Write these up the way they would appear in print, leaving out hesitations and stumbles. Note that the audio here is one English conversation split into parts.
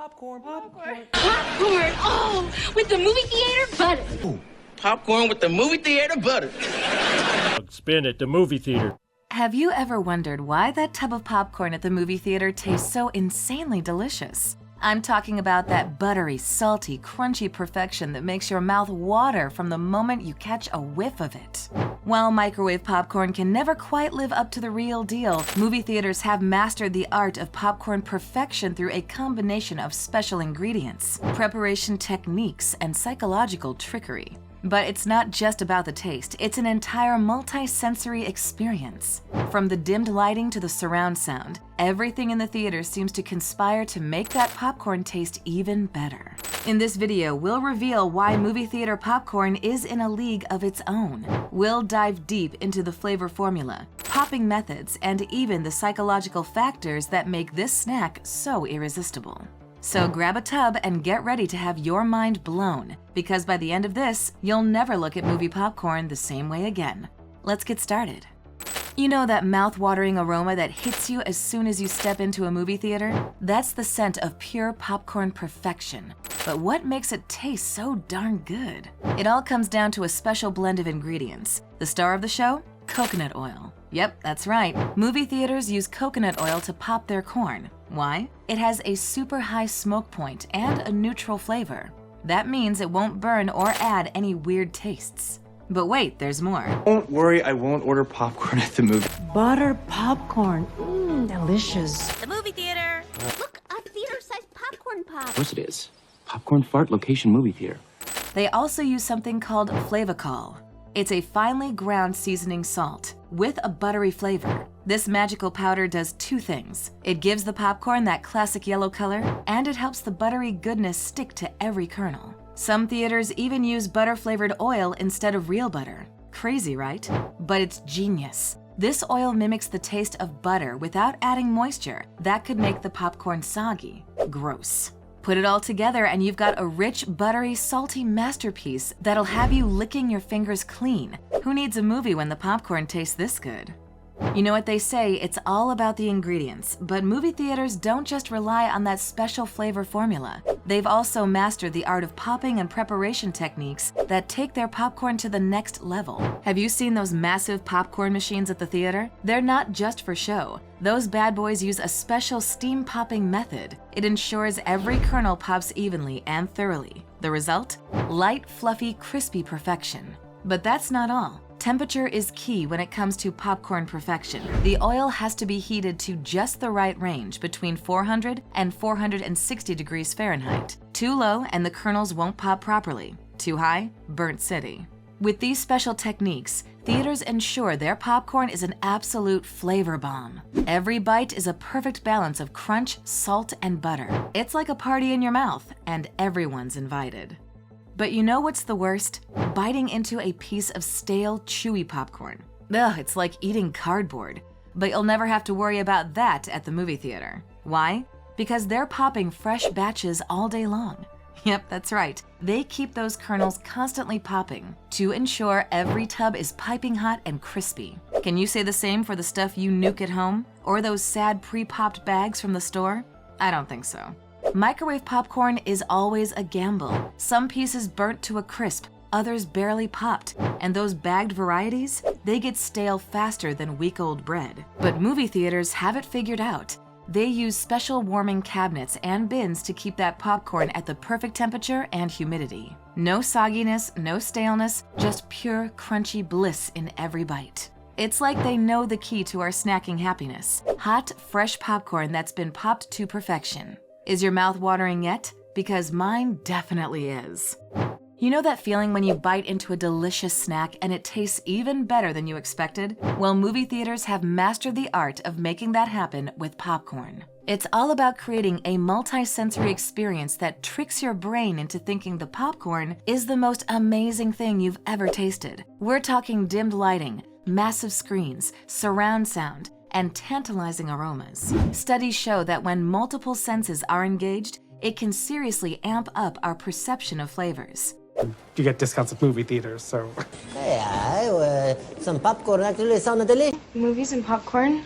Popcorn. Popcorn, oh, with the movie theater butter. Ooh, popcorn with the movie theater butter. Spin at the movie theater. Have you ever wondered why that tub of popcorn at the movie theater tastes so insanely delicious? I'm talking about that buttery, salty, crunchy perfection that makes your mouth water from the moment you catch a whiff of it. While microwave popcorn can never quite live up to the real deal, movie theaters have mastered the art of popcorn perfection through a combination of special ingredients, preparation techniques, and psychological trickery. But it's not just about the taste, it's an entire multi-sensory experience. From the dimmed lighting to the surround sound, everything in the theater seems to conspire to make that popcorn taste even better. In this video, we'll reveal why movie theater popcorn is in a league of its own. We'll dive deep into the flavor formula, popping methods, and even the psychological factors that make this snack so irresistible. So grab a tub and get ready to have your mind blown, because by the end of this, you'll never look at movie popcorn the same way again. Let's get started. You know that mouth-watering aroma that hits you as soon as you step into a movie theater? That's the scent of pure popcorn perfection. But what makes it taste so darn good? It all comes down to a special blend of ingredients. The star of the show? Coconut oil. Yep, that's right. Movie theaters use coconut oil to pop their corn. Why? It has a super high smoke point and a neutral flavor. That means it won't burn or add any weird tastes. But wait, there's more. Don't worry, I won't order popcorn at the movie. Butter popcorn. Delicious. The movie theater. Look, a theater-sized popcorn pop. Of course it is. Popcorn Fart Location Movie Theater. They also use something called flavacol. It's a finely ground seasoning salt with a buttery flavor. This magical powder does two things. It gives the popcorn that classic yellow color, and it helps the buttery goodness stick to every kernel. Some theaters even use butter-flavored oil instead of real butter. Crazy, right? But it's genius. This oil mimics the taste of butter without adding moisture. That could make the popcorn soggy. Gross. Put it all together and you've got a rich, buttery, salty masterpiece that'll have you licking your fingers clean. Who needs a movie when the popcorn tastes this good? You know what they say, it's all about the ingredients, but movie theaters don't just rely on that special flavor formula. They've also mastered the art of popping and preparation techniques that take their popcorn to the next level. Have you seen those massive popcorn machines at the theater? They're not just for show. Those bad boys use a special steam popping method. It ensures every kernel pops evenly and thoroughly. The result? Light, fluffy, crispy perfection. But that's not all. Temperature is key when it comes to popcorn perfection. The oil has to be heated to just the right range, between 400 and 460 degrees Fahrenheit. Too low and the kernels won't pop properly. Too high, burnt city. With these special techniques, theaters ensure their popcorn is an absolute flavor bomb. Every bite is a perfect balance of crunch, salt, and butter. It's like a party in your mouth, and everyone's invited. But you know what's the worst? Biting into a piece of stale, chewy popcorn. Ugh, it's like eating cardboard. But you'll never have to worry about that at the movie theater. Why? Because they're popping fresh batches all day long. Yep, that's right. They keep those kernels constantly popping to ensure every tub is piping hot and crispy. Can you say the same for the stuff you nuke at home? Or those sad pre-popped bags from the store? I don't think so. Microwave popcorn is always a gamble. Some pieces burnt to a crisp, others barely popped, and those bagged varieties, they get stale faster than week-old bread. But movie theaters have it figured out. They use special warming cabinets and bins to keep that popcorn at the perfect temperature and humidity. No sogginess, no staleness, just pure, crunchy bliss in every bite. It's like they know the key to our snacking happiness. Hot, fresh popcorn that's been popped to perfection. Is your mouth watering yet? Because mine definitely is. You know that feeling when you bite into a delicious snack and it tastes even better than you expected? Well, movie theaters have mastered the art of making that happen with popcorn. It's all about creating a multi-sensory experience that tricks your brain into thinking the popcorn is the most amazing thing you've ever tasted. We're talking dimmed lighting, massive screens, surround sound, and tantalizing aromas. Studies show that when multiple senses are engaged, it can seriously amp up our perception of flavors. You get discounts at movie theaters, so... Yeah, some popcorn actually sounded delicious. Movies and popcorn?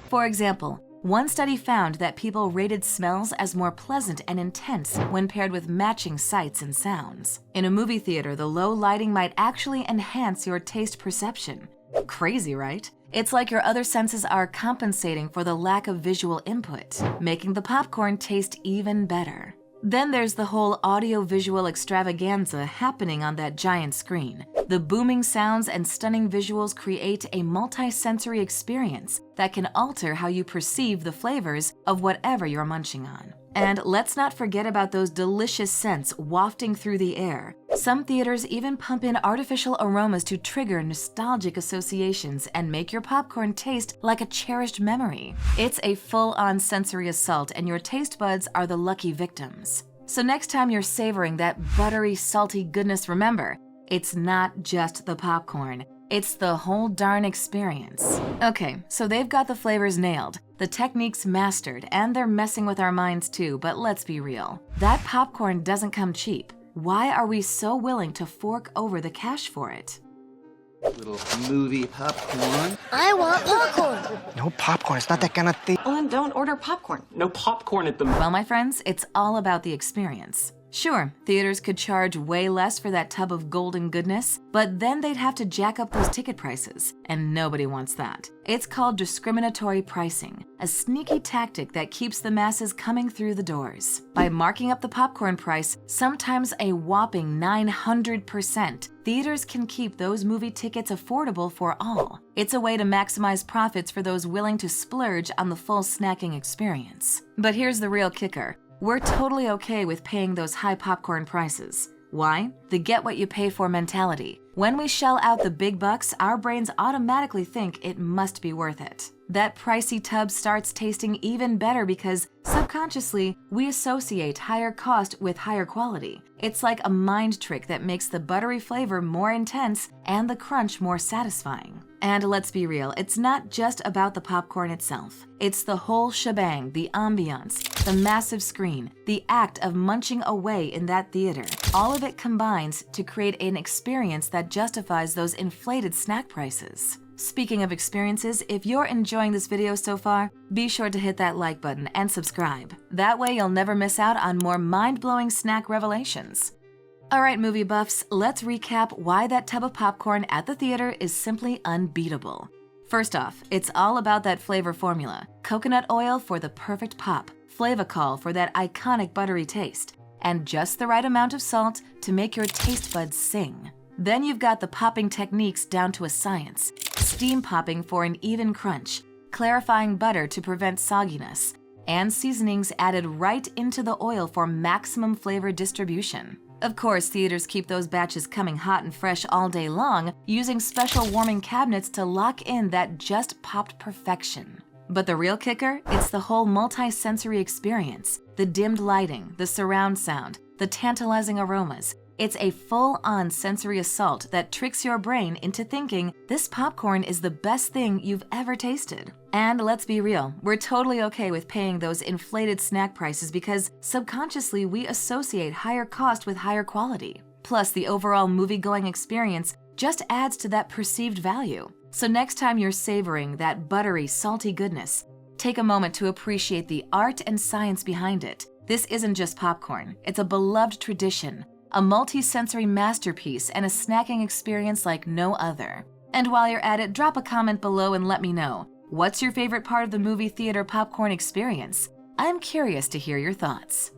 For example, One study found that people rated smells as more pleasant and intense when paired with matching sights and sounds. In a movie theater, the low lighting might actually enhance your taste perception. Crazy, right? It's like your other senses are compensating for the lack of visual input, making the popcorn taste even better. Then there's the whole audio-visual extravaganza happening on that giant screen. The booming sounds and stunning visuals create a multi-sensory experience that can alter how you perceive the flavors of whatever you're munching on. And let's not forget about those delicious scents wafting through the air. Some theaters even pump in artificial aromas to trigger nostalgic associations and make your popcorn taste like a cherished memory. It's a full-on sensory assault, and your taste buds are the lucky victims. So next time you're savoring that buttery, salty goodness, remember, it's not just the popcorn. It's the whole darn experience. Okay, so they've got the flavors nailed, the techniques mastered, and they're messing with our minds too, but let's be real. That popcorn doesn't come cheap. Why are we so willing to fork over the cash for it? Little movie popcorn. I want popcorn. No popcorn, it's not that kind of thing. Well, then don't order popcorn. No popcorn at the Well, my friends, it's all about the experience. Sure, theaters could charge way less for that tub of golden goodness, but then they'd have to jack up those ticket prices, and nobody wants that. It's called discriminatory pricing, a sneaky tactic that keeps the masses coming through the doors. By marking up the popcorn price, sometimes a whopping 900%, theaters can keep those movie tickets affordable for all. It's a way to maximize profits for those willing to splurge on the full snacking experience. But here's the real kicker. We're totally okay with paying those high popcorn prices. Why? The get-what-you-pay-for mentality. When we shell out the big bucks, our brains automatically think it must be worth it. That pricey tub starts tasting even better because subconsciously, we associate higher cost with higher quality. It's like a mind trick that makes the buttery flavor more intense and the crunch more satisfying. And let's be real, it's not just about the popcorn itself. It's the whole shebang, the ambiance, the massive screen, the act of munching away in that theater. All of it combines to create an experience that justifies those inflated snack prices. Speaking of experiences, if you're enjoying this video so far, be sure to hit that like button and subscribe. That way you'll never miss out on more mind-blowing snack revelations. Alright movie buffs, let's recap why that tub of popcorn at the theater is simply unbeatable. First off, it's all about that flavor formula. Coconut oil for the perfect pop, Flavacol for that iconic buttery taste, and just the right amount of salt to make your taste buds sing. Then you've got the popping techniques down to a science. Steam popping for an even crunch, clarifying butter to prevent sogginess, and seasonings added right into the oil for maximum flavor distribution. Of course, theaters keep those batches coming hot and fresh all day long, using special warming cabinets to lock in that just popped perfection. But the real kicker? It's the whole multi-sensory experience. The dimmed lighting, the surround sound, the tantalizing aromas. It's a full-on sensory assault that tricks your brain into thinking this popcorn is the best thing you've ever tasted. And let's be real, we're totally okay with paying those inflated snack prices because subconsciously we associate higher cost with higher quality. Plus, the overall movie-going experience just adds to that perceived value. So next time you're savoring that buttery, salty goodness, take a moment to appreciate the art and science behind it. This isn't just popcorn, it's a beloved tradition, a multi-sensory masterpiece, and a snacking experience like no other. And while you're at it, drop a comment below and let me know. What's your favorite part of the movie theater popcorn experience? I'm curious to hear your thoughts.